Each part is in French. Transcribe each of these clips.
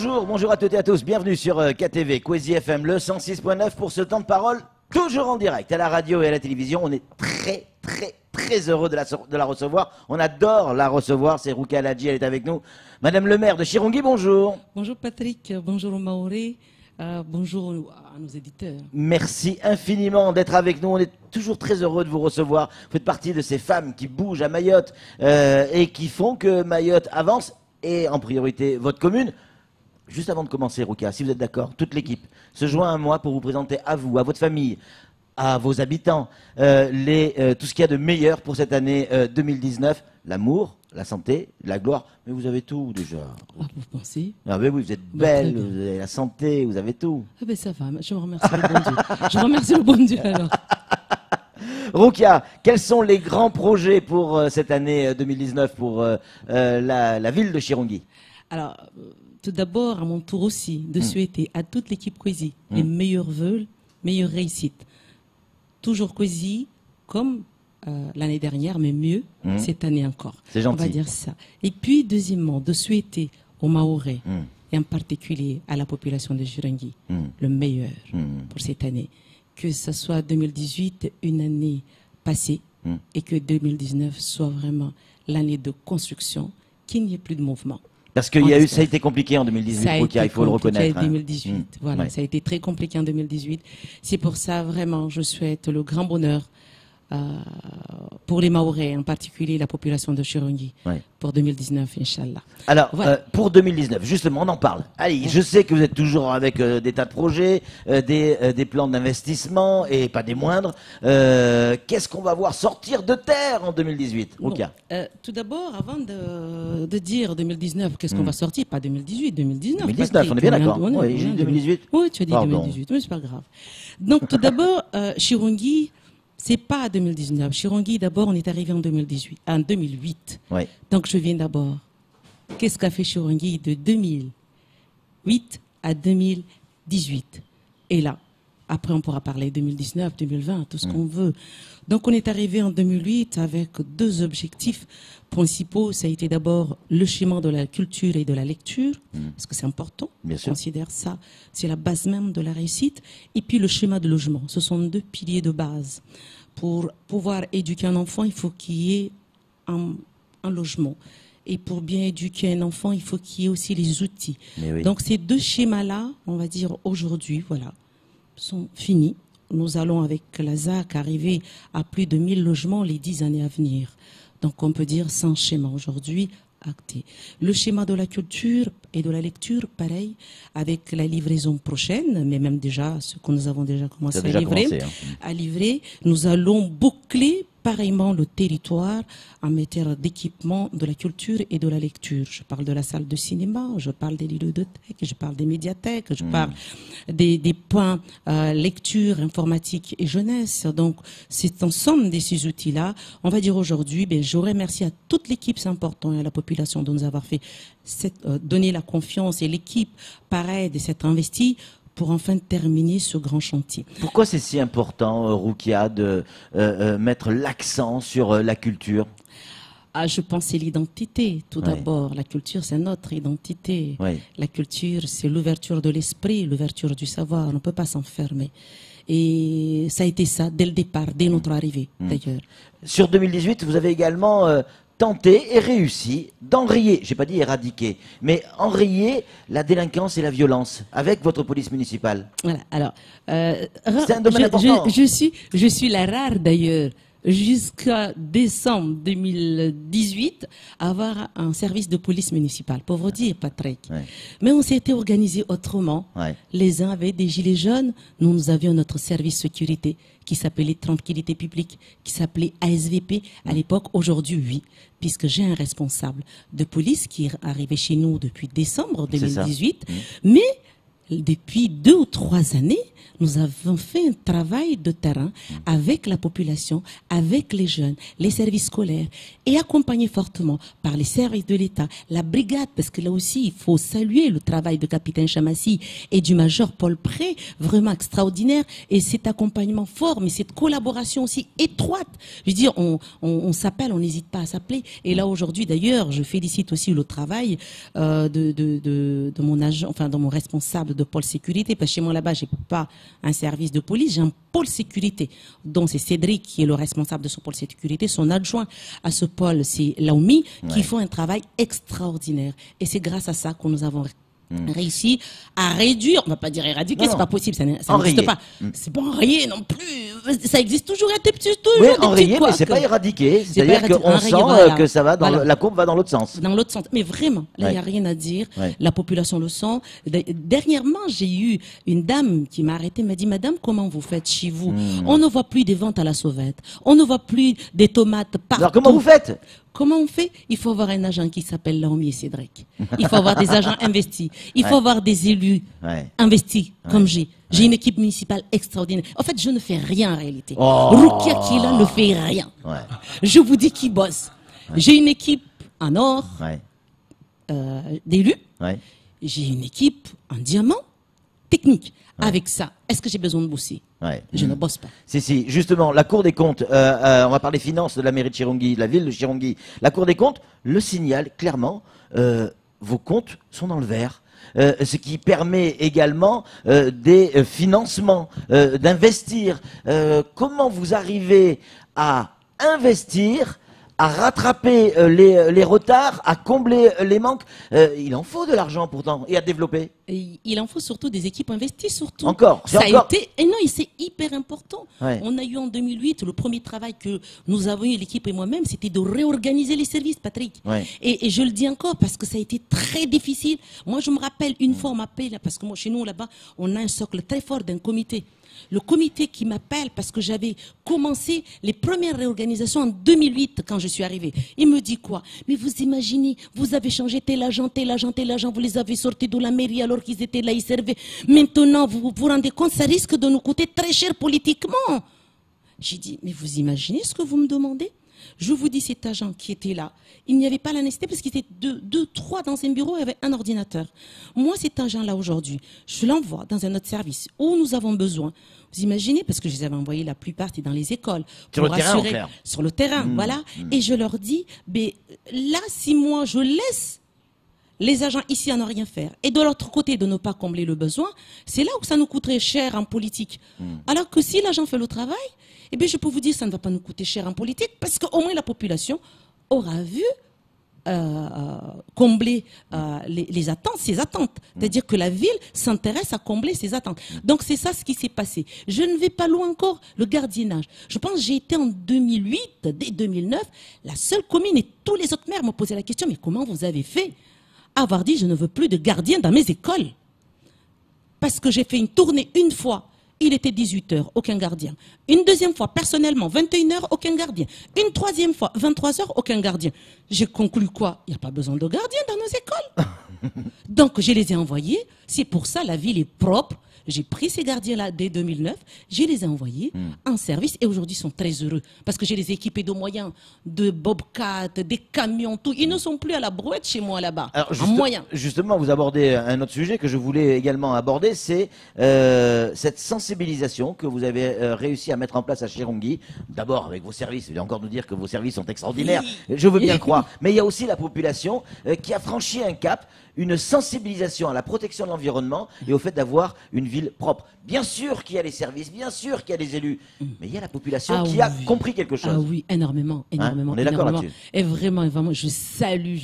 Bonjour, bonjour à toutes et à tous, bienvenue sur KTV, Kwezi FM, le 106.9 pour ce temps de parole, toujours en direct, à la radio et à la télévision. On est très heureux de la recevoir, on adore la recevoir, c'est Roukia Aladji, elle est avec nous. Madame le maire de Chirungui, bonjour. Bonjour Patrick, bonjour Maoré, bonjour à nos éditeurs. Merci infiniment d'être avec nous, on est toujours très heureux de vous recevoir. Vous faites partie de ces femmes qui bougent à Mayotte et qui font que Mayotte avance, et en priorité votre commune. Juste avant de commencer, Roukia, si vous êtes d'accord, toute l'équipe se joint à moi pour vous présenter à vous, à votre famille, à vos habitants, tout ce qu'il y a de meilleur pour cette année 2019. L'amour, la santé, la gloire. Mais vous avez tout déjà. Ah, vous pensez? Ah ben oui, vous êtes belle, vous avez la santé, vous avez tout. Ah ben ça va, je vous remercie le bon Dieu. Je remercie le bon Dieu alors. Roukia, quels sont les grands projets pour cette année 2019 pour la ville de Chirungui? Alors, tout d'abord, à mon tour aussi, de souhaiter à toute l'équipe Kwezi les meilleurs vœux, meilleures réussites. Toujours Kwezi, comme l'année dernière, mais mieux cette année encore. C'est gentil. On va dire ça. Et puis, deuxièmement, de souhaiter aux Mahorais, et en particulier à la population de Chirungui, le meilleur pour cette année. Que ce soit 2018 une année passée et que 2019 soit vraiment l'année de construction, qu'il n'y ait plus de mouvement. Parce que ça a été compliqué en 2018, Roukia, il faut le reconnaître. En 2018, voilà, ça a été très compliqué en 2018. C'est pour ça, vraiment, je souhaite le grand bonheur pour les Mahorais, en particulier la population de Chirungui, pour 2019, Inch'Allah. Alors, voilà. Pour 2019, justement, on en parle. Allez, je sais que vous êtes toujours avec des tas de projets, des plans d'investissement, et pas des moindres. Qu'est-ce qu'on va voir sortir de terre en 2018, Roukia? Tout d'abord, avant de dire 2019, qu'est-ce qu'on va sortir? Pas 2018, 2019. 2019, on est bien d'accord. Oui, j'ai dit 2018. Oui, tu as dit 2018, mais c'est pas grave. Donc, tout d'abord, Chirungui, c'est pas 2019. Chirungui, d'abord, on est arrivé en 2008. Ouais. Donc, je viens d'abord. Qu'est-ce qu'a fait Chirungui de 2008 à 2018? Et là, après, on pourra parler 2019, 2020, tout ce qu'on veut. Donc, on est arrivé en 2008 avec deux objectifs principaux. Ça a été d'abord le chemin de la culture et de la lecture, parce que c'est important. Bien sûr. On considère ça, c'est la base même de la réussite. Et puis, le schéma de logement. Ce sont deux piliers de base. Pour pouvoir éduquer un enfant, il faut qu'il y ait un logement. Et pour bien éduquer un enfant, il faut qu'il y ait aussi les outils. Oui. Donc, ces deux schémas-là, on va dire aujourd'hui, voilà, sont finis. Nous allons avec la ZAC arriver à plus de 1000 logements les 10 années à venir. Donc on peut dire sans schéma aujourd'hui acté. Le schéma de la culture et de la lecture, pareil, avec la livraison prochaine, mais même déjà ce que nous avons déjà commencé à livrer, nous allons boucler pareillement le territoire en matière d'équipement de la culture et de la lecture. Je parle de la salle de cinéma, je parle des bibliothèques, je parle des médiathèques, je parle des points lecture, informatique et jeunesse. Donc, c'est ensemble de ces outils-là. On va dire aujourd'hui, je remercie à toute l'équipe, c'est important, et à la population de nous avoir fait donner la confiance, et l'équipe, pareil, de s'être investie pour enfin terminer ce grand chantier. Pourquoi c'est si important, Roukia, de mettre l'accent sur la culture? Je pense que c'est l'identité, tout d'abord. La culture, c'est notre identité. La culture, c'est l'ouverture de l'esprit, l'ouverture du savoir. On ne peut pas s'enfermer. Et ça a été ça dès le départ, dès notre arrivée, d'ailleurs. Sur 2018, vous avez également tenté et réussi d'enrayer, j'ai pas dit éradiquer, mais enrayer la délinquance et la violence avec votre police municipale. Voilà, alors, c'est un domaine important. Je suis la rare d'ailleurs, jusqu'à décembre 2018, à avoir un service de police municipale, pour vous dire, Patrick. Mais on s'était organisé autrement. Les uns avaient des gilets jaunes, nous avions notre service sécurité qui s'appelait Tranquillité publique, qui s'appelait ASVP à l'époque. Aujourd'hui, oui, puisque j'ai un responsable de police qui est arrivé chez nous depuis décembre 2018. Mais depuis 2 ou 3 années, nous avons fait un travail de terrain avec la population, avec les jeunes, les services scolaires, et accompagné fortement par les services de l'État, la brigade, parce que là aussi, il faut saluer le travail de capitaine Chamassi et du major Paul Pré, vraiment extraordinaire, et cet accompagnement fort, mais cette collaboration aussi étroite. Je veux dire, on s'appelle, on n'hésite pas à s'appeler. Et là, aujourd'hui, d'ailleurs, je félicite aussi le travail de mon agent, enfin, de mon responsable de pôle sécurité, parce que chez moi, là-bas, j'ai pas un service de police, j'ai un pôle sécurité, dont c'est Cédric qui est le responsable de ce pôle sécurité, son adjoint à ce pôle, c'est Laoumi, qui font un travail extraordinaire. Et c'est grâce à ça que nous avons réussi à réduire, on va pas dire éradiquer, c'est pas possible, ça n'existe pas. C'est pas enrayer non plus, ça existe toujours, oui, enrayer, mais c'est pas éradiqué, c'est-à-dire qu'on sent que ça va dans la courbe va dans l'autre sens. Dans l'autre sens, mais vraiment, là il n'y a rien à dire, la population le sent. Dernièrement, j'ai eu une dame qui m'a arrêté, m'a dit, madame, comment vous faites chez vous? On ne voit plus des ventes à la sauvette, on ne voit plus des tomates partout. Alors comment vous faites? Comment on fait? Il faut avoir un agent qui s'appelle Laomi et Cédric. Il faut avoir des agents investis. Il faut avoir des élus investis, comme j'ai. J'ai une équipe municipale extraordinaire. En fait, je ne fais rien en réalité. Rukia qui est là ne fait rien. Je vous dis qui bosse. J'ai une équipe en or d'élus. J'ai une équipe en diamant technique. Avec ça, est-ce que j'ai besoin de bosser? Je ne bosse pas. Si, justement, la Cour des comptes, on va parler finances de la mairie de Chirongui, de la ville de Chirongui. La Cour des comptes le signale clairement, vos comptes sont dans le vert. Ce qui permet également des financements, d'investir. Comment vous arrivez à investir, à rattraper les retards, à combler les manques? Il en faut de l'argent pourtant, et à développer. Et il en faut surtout des équipes investies, surtout. Encore, ça a été, et non, c'est hyper important. On a eu en 2008, le premier travail que nous avons eu, l'équipe et moi-même, c'était de réorganiser les services, Patrick. Et je le dis encore parce que ça a été très difficile. Moi, je me rappelle, une fois, on m'appelle, parce que moi, chez nous, là-bas, on a un socle très fort d'un comité. Le comité qui m'appelle parce que j'avais commencé les premières réorganisations en 2008 quand je suis arrivée. Il me dit quoi? Mais vous imaginez, vous avez changé tel agent, vous les avez sortis de la mairie alors qu'ils étaient là, ils servaient. Maintenant, vous vous rendez compte, ça risque de nous coûter très cher politiquement. J'ai dit, mais vous imaginez ce que vous me demandez? Je vous dis, cet agent qui était là, il n'y avait pas la nécessité parce qu'il était deux, trois dans un bureau, il y avait un ordinateur. Moi, cet agent-là, aujourd'hui, je l'envoie dans un autre service où nous avons besoin. Vous imaginez, parce que je les avais envoyés, la plupart, c'était dans les écoles. Sur le terrain, en clair. Sur le terrain, voilà. Et je leur dis, mais là, si moi, je laisse les agents ici à ne rien faire, et de l'autre côté, de ne pas combler le besoin, c'est là où ça nous coûterait cher en politique. Alors que si l'agent fait le travail, eh bien, je peux vous dire, ça ne va pas nous coûter cher en politique, parce qu'au moins la population aura vu combler les attentes, ses attentes. C'est-à-dire que la ville s'intéresse à combler ses attentes. Donc c'est ça ce qui s'est passé. Je ne vais pas loin encore, le gardiennage. Je pense que j'ai été en 2008, dès 2009, la seule commune, et tous les autres maires me posaient la question, mais comment vous avez fait? Avoir dit, je ne veux plus de gardiens dans mes écoles. Parce que j'ai fait une tournée une fois, il était 18h, aucun gardien. Une deuxième fois, personnellement, 21h, aucun gardien. Une troisième fois, 23h, aucun gardien. J'ai conclu quoi? Il n'y a pas besoin de gardiens dans nos écoles. Donc, je les ai envoyés. C'est pour ça, la ville est propre. J'ai pris ces gardiens-là dès 2009, je les ai envoyés en service et aujourd'hui ils sont très heureux parce que j'ai les équipés de moyens, de bobcat, des camions, tout. Ils ne sont plus à la brouette chez moi là-bas, en moyen. Justement, vous abordez un autre sujet que je voulais également aborder, c'est cette sensibilisation que vous avez réussi à mettre en place à Chirongui. D'abord avec vos services, vous allez encore nous dire que vos services sont extraordinaires, je veux bien le croire, mais il y a aussi la population qui a franchi un cap, une sensibilisation à la protection de l'environnement et au fait d'avoir une ville propre. Bien sûr qu'il y a les services, bien sûr qu'il y a les élus, mais il y a la population qui a compris quelque chose. Ah oui, énormément, énormément. On est d'accord là-dessus. Et vraiment, je salue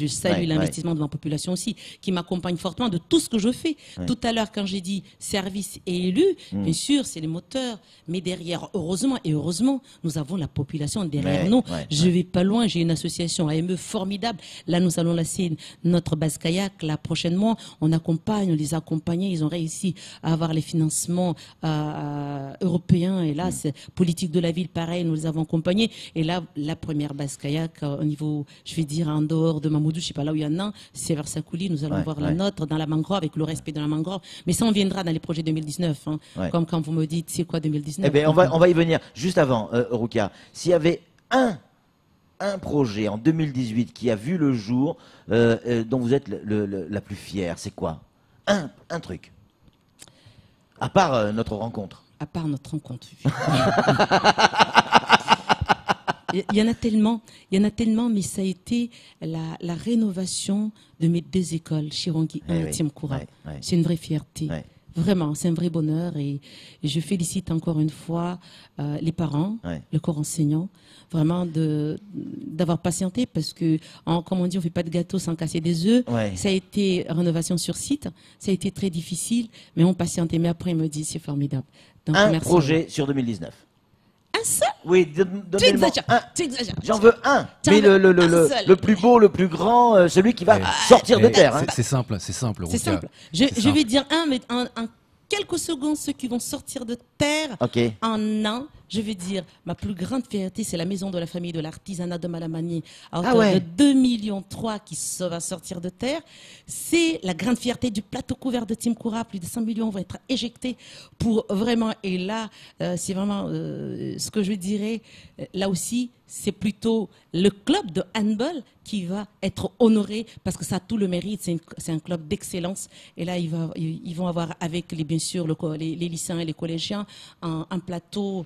l'investissement de ma population aussi, qui m'accompagne fortement de tout ce que je fais. Tout à l'heure, quand j'ai dit services et élus, bien sûr, c'est les moteurs, mais derrière, heureusement, nous avons la population derrière nous. Je vais pas loin, j'ai une association AME formidable. Là, nous allons lancer notre base kayak, là, prochainement. On les accompagne, ils ont réussi à avoir les financements européens. Et là, c'est politique de la ville, pareil, nous les avons accompagnés. Et là, la première base kayak au niveau, je vais dire, en dehors de Mamoudou, je sais pas là où il y en a, c'est vers Sakouli. Nous allons voir la nôtre dans la mangrove, avec le respect de la mangrove. Mais ça, on viendra dans les projets 2019. Hein, comme quand vous me dites, c'est quoi 2019? Eh bien, on va y venir. Juste avant, Rukia, s'il y avait un projet en 2018 qui a vu le jour, dont vous êtes la plus fière, c'est quoi? Un truc. À part notre rencontre. À part notre rencontre. Il y en a tellement, mais ça a été la rénovation de mes deux écoles, Chirongi et Timkoura. C'est une vraie fierté. Vraiment, c'est un vrai bonheur et je félicite encore une fois les parents, le corps enseignant, vraiment d'avoir patienté parce que, comme on dit, on fait pas de gâteau sans casser des œufs. Ça a été rénovation sur site, ça a été très difficile, mais on patientait. Mais après, il me dit, c'est formidable. Donc, un projet sur 2019. Un seul? Oui, donnez-moi un. Tu exagères. J'en veux un. Mais le plus beau, le plus grand, celui qui va sortir de terre. C'est simple, c'est simple. C'est simple. Je vais dire un, mais en quelques secondes, ceux qui vont sortir de terre en un. Je veux dire, ma plus grande fierté, c'est la maison de la famille de l'artisanat de Malamani, à hauteur de 2,3 millions qui va sortir de terre. C'est la grande fierté du plateau couvert de Timkoura. Plus de 100 millions vont être éjectés pour vraiment, et là, c'est vraiment ce que je dirais, là aussi, c'est plutôt le club de handball qui va être honoré parce que ça a tout le mérite. C'est un club d'excellence. Et là, ils vont avoir avec, bien sûr, les lycéens et les collégiens un plateau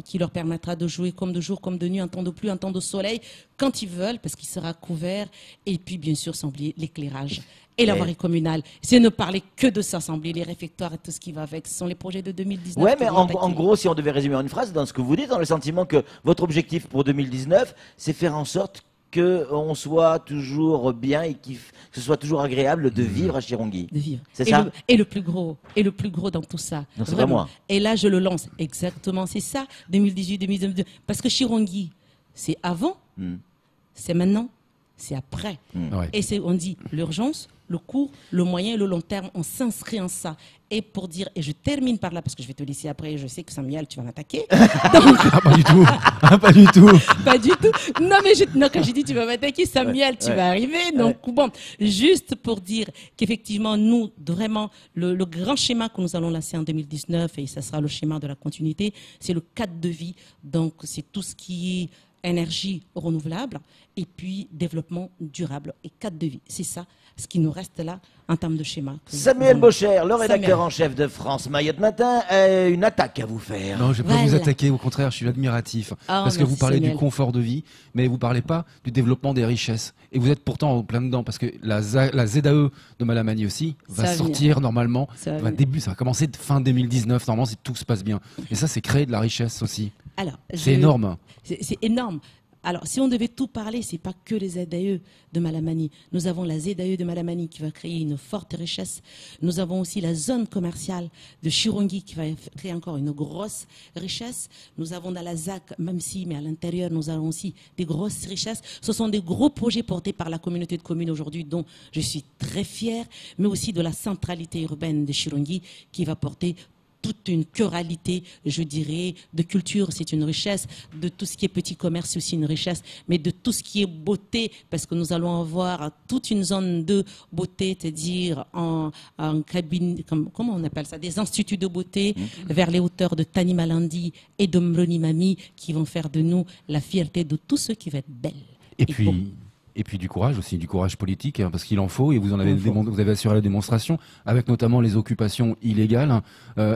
qui leur permettra de jouer comme de jour, comme de nuit, en temps de pluie, en temps de soleil, quand ils veulent, parce qu'il sera couvert. Et puis, bien sûr, sans oublier l'éclairage et la voirie communale. C'est ne parler que de ça, sans oublier les réfectoires et tout ce qui va avec. Ce sont les projets de 2019. Ouais, mais en gros, si on devait résumer en une phrase, dans ce que vous dites, dans le sentiment que votre objectif pour 2019, c'est faire en sorte qu'on soit toujours bien et que ce soit toujours agréable de vivre à Chirongi. De vivre. C'est ça. Et le plus gros dans tout ça. Non, c'est pas moi. Et là, je le lance. Exactement, c'est ça. 2018, 2022. Parce que Chirongi, c'est avant, c'est maintenant, c'est après. Et on dit l'urgence, le court, le moyen et le long terme, on s'inscrit en ça. Et pour dire, et je termine par là, parce que je vais te laisser après, je sais que Samuel, tu vas m'attaquer. Donc... pas du tout. Pas du tout. Pas du tout. Non, mais quand j'ai dit tu vas m'attaquer, Samuel, tu vas arriver. Donc, bon, juste pour dire qu'effectivement, nous, vraiment, le grand schéma que nous allons lancer en 2019, et ça sera le schéma de la continuité, c'est le cadre de vie. Donc, c'est tout ce qui est énergie renouvelable et puis développement durable et cadre de vie. C'est ça ce qui nous reste là en termes de schéma. Samuel Bocher, le rédacteur en chef de France Mayotte Matin, a une attaque à vous faire. Non, je ne vais pas vous attaquer, au contraire, je suis admiratif. Parce que vous parlez du confort de vie, mais vous ne parlez pas du développement des richesses. Et vous êtes pourtant en plein dedans, parce que la ZAE de Malamani aussi va sortir normalement, ça va commencer fin 2019, normalement, si tout se passe bien. Et ça, c'est créer de la richesse aussi. C'est énorme. C'est énorme. Alors, si on devait tout parler, c'est pas que les ZAE de Malamani. Nous avons la ZAE de Malamani qui va créer une forte richesse. Nous avons aussi la zone commerciale de Chirongi qui va créer encore une grosse richesse. Nous avons dans la ZAC, même si, mais à l'intérieur, nous avons aussi des grosses richesses. Ce sont des gros projets portés par la communauté de communes aujourd'hui, dont je suis très fière, mais aussi de la centralité urbaine de Chirongi qui va porter toute une choralité, je dirais, de culture, c'est une richesse, de tout ce qui est petit commerce, c'est aussi une richesse, mais de tout ce qui est beauté, parce que nous allons avoir toute une zone de beauté, c'est-à-dire en cabine, comment on appelle ça, des instituts de beauté vers les hauteurs de Tani Malandi et de Mloni Mami qui vont faire de nous la fierté de tous ceux qui vont être belles. Et puis du courage aussi, du courage politique, hein, parce qu'il en faut, et vous avez assuré la démonstration, avec notamment les occupations illégales.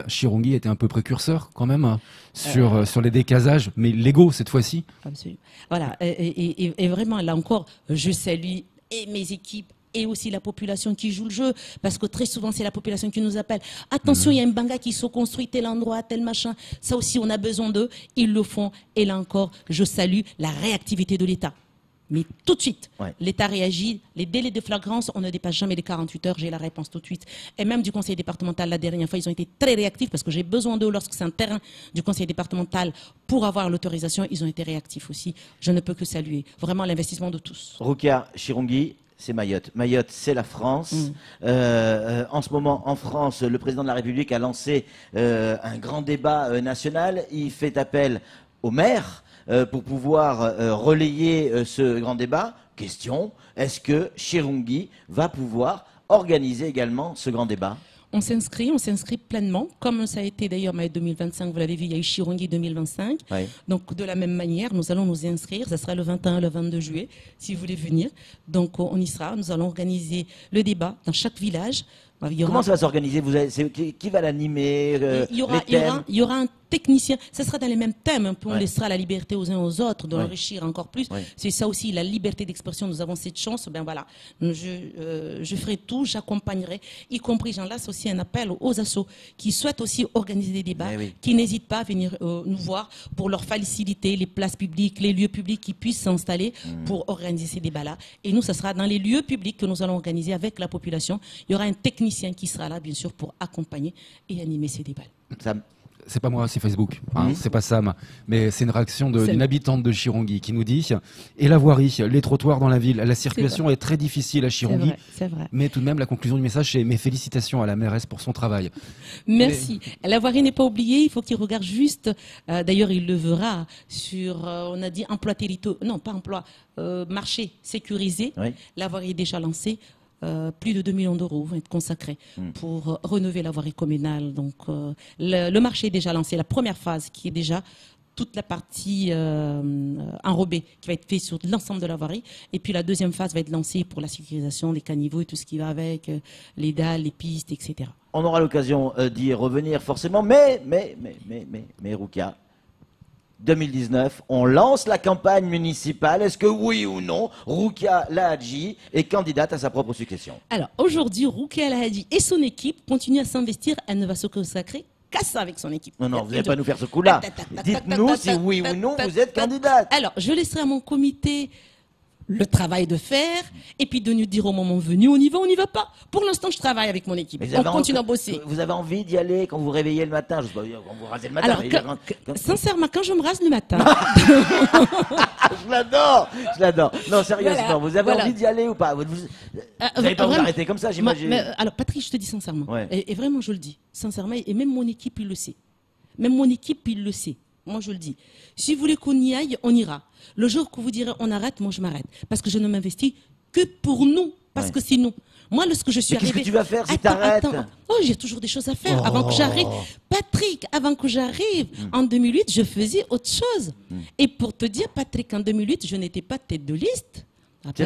Chirongi était un peu précurseur quand même sur les décasages, mais légaux cette fois-ci. Absolument. Voilà, et vraiment, là encore, je salue et mes équipes, et aussi la population qui joue le jeu, parce que très souvent c'est la population qui nous appelle. Attention, il y a un banga qui se construit tel endroit, tel machin. Ça aussi, on a besoin d'eux. Ils le font. Et là encore, je salue la réactivité de l'État. Mais tout de suite, l'État réagit. Les délais de flagrance, on ne dépasse jamais les 48 heures. J'ai la réponse tout de suite. Et même du conseil départemental, la dernière fois, ils ont été très réactifs parce que j'ai besoin d'eux lorsque c'est un terrain du conseil départemental pour avoir l'autorisation. Ils ont été réactifs aussi. Je ne peux que saluer vraiment l'investissement de tous. Rukia, Chirongi, c'est Mayotte. Mayotte, c'est la France. En ce moment, en France, le président de la République a lancé un grand débat national. Il fait appel aux maires pour pouvoir relayer ce grand débat. Question, est-ce que Chirungi va pouvoir organiser également ce grand débat? On s'inscrit pleinement, comme ça a été d'ailleurs Mayotte 2025, vous l'avez vu, il y a eu Chirungi 2025. Oui. Donc de la même manière, nous allons nous inscrire, ça sera le 21 et le 22 juillet, si vous voulez venir. Donc on y sera, nous allons organiser le débat dans chaque village. Comment ça va s'organiser? Qui va l'animer? Il y aura un technicien, ça sera dans les mêmes thèmes, un peu, on laissera la liberté aux uns aux autres d'enrichir encore plus. C'est ça aussi, la liberté d'expression, nous avons cette chance. Ben voilà, je ferai tout, j'accompagnerai, y compris, j'en lance aussi un appel aux assos qui souhaitent aussi organiser des débats, qui n'hésitent pas à venir nous voir pour leur faciliter les places publiques, les lieux publics qui puissent s'installer pour organiser ces débats-là. Et nous, ça sera dans les lieux publics que nous allons organiser avec la population. Il y aura un technicien qui sera là, bien sûr, pour accompagner et animer ces débats. C'est pas moi, c'est Facebook, c'est pas Sam, mais c'est une réaction d'une habitante de Chirungi qui nous dit et la voirie, les trottoirs dans la ville, la circulation est très difficile à Chirungi, mais tout de même la conclusion du message c'est mes félicitations à la mairesse pour son travail. Merci. La voirie n'est pas oubliée, il faut qu'il regarde juste, d'ailleurs il le verra sur, on a dit emploi territoire, non pas emploi, marché sécurisé, la voirie est déjà lancée. Plus de 2 millions d'euros vont être consacrés pour rénover la voirie communale. Donc, le marché est déjà lancé. La première phase, qui est déjà toute la partie enrobée, qui va être faite sur l'ensemble de la voirie. Et puis, la deuxième phase va être lancée pour la sécurisation, les caniveaux et tout ce qui va avec, les dalles, les pistes, etc. On aura l'occasion d'y revenir forcément, mais Roukia, 2019, on lance la campagne municipale. Est-ce que oui ou non, Roukia Lahadji est candidate à sa propre succession? Alors aujourd'hui, Roukia Lahadji et son équipe continuent à s'investir. Elle ne va se consacrer qu'à ça avec son équipe. Non, vous n'allez pas nous faire ce coup-là. Dites-nous si oui ou non vous êtes candidate. Alors, je laisserai à mon comité le travail de faire, et puis de nous dire au moment venu, on y va, on n'y va pas. Pour l'instant, je travaille avec mon équipe. On continue à bosser. Vous avez envie d'y aller quand vous vous réveillez le matin? Je sais pas, quand vous rasez le matin. Alors, sincèrement, quand je me rase le matin... Je l'adore. Non, sérieusement, vous avez envie d'y aller ou pas? Vous n'allez pas vous arrêter comme ça, j'imagine. Alors, Patrick, je te dis sincèrement, et vraiment, je le dis, sincèrement, et même mon équipe, il le sait. Même mon équipe, il le sait. Moi, je le dis. Si vous voulez qu'on y aille, on ira. Le jour que vous direz on arrête, moi, je m'arrête. Parce que je ne m'investis que pour nous. Parce que c'est nous. Moi, lorsque je suis arrivée... Qu'est-ce que tu vas faire si t'arrêtes? Oh, j'ai toujours des choses à faire avant que j'arrive. Patrick, avant que j'arrive, en 2008, je faisais autre chose. Et pour te dire, Patrick, en 2008, je n'étais pas tête de liste. C'est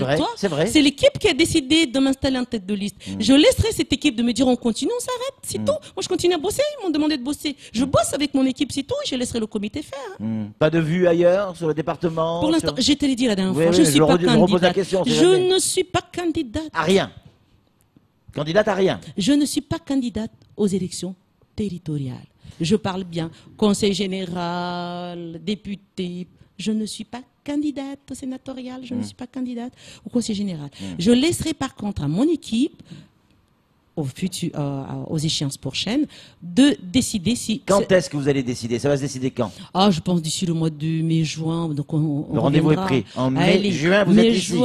vrai. C'est l'équipe qui a décidé de m'installer en tête de liste. Je laisserai cette équipe de me dire on continue, on s'arrête, c'est tout. Moi je continue à bosser, ils m'ont demandé de bosser. Je bosse avec mon équipe, c'est tout, et je laisserai le comité faire. Pas de vue ailleurs sur le département? Pour l'instant, je te l'ai dit la dernière fois, je ne suis pas candidate. Je ne suis pas candidate. À rien. Candidate à rien. Je ne suis pas candidate aux élections territoriales. Je parle bien conseil général, député. Je ne suis pas candidate au sénatorial, je ne suis pas candidate au conseil général. Je laisserai par contre à mon équipe, aux échéances prochaines, de décider si... Quand est-ce que vous allez décider? Ça va se décider quand? Ah, je pense d'ici le mois de mai-juin. Donc le rendez-vous est pris. En mai-juin, vous êtes ici.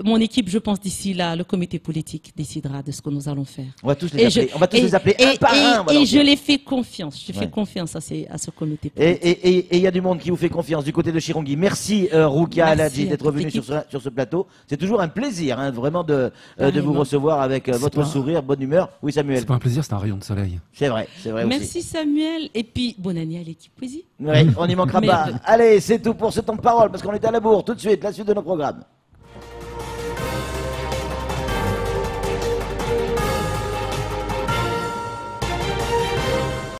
Mon équipe, je pense d'ici là, le comité politique décidera de ce que nous allons faire. On va tous les appeler. On va tous les appeler un par un. Et je les fais confiance. Je fais confiance à ce comité politique. Et il y a du monde qui vous fait confiance du côté de Chirungi. Merci Roukia Lahadji d'être venue sur ce plateau. C'est toujours un plaisir, vraiment, de vous recevoir avec votre sourire. Bonne humeur. Oui, Samuel. C'est pas un plaisir, c'est un rayon de soleil. C'est vrai Merci aussi. Samuel. Et puis, bonne année à l'équipe Poésie. Oui, on n'y manquera pas. Allez, c'est tout pour ce temps de parole, parce qu'on est à la bourre. Tout de suite, la suite de nos programmes.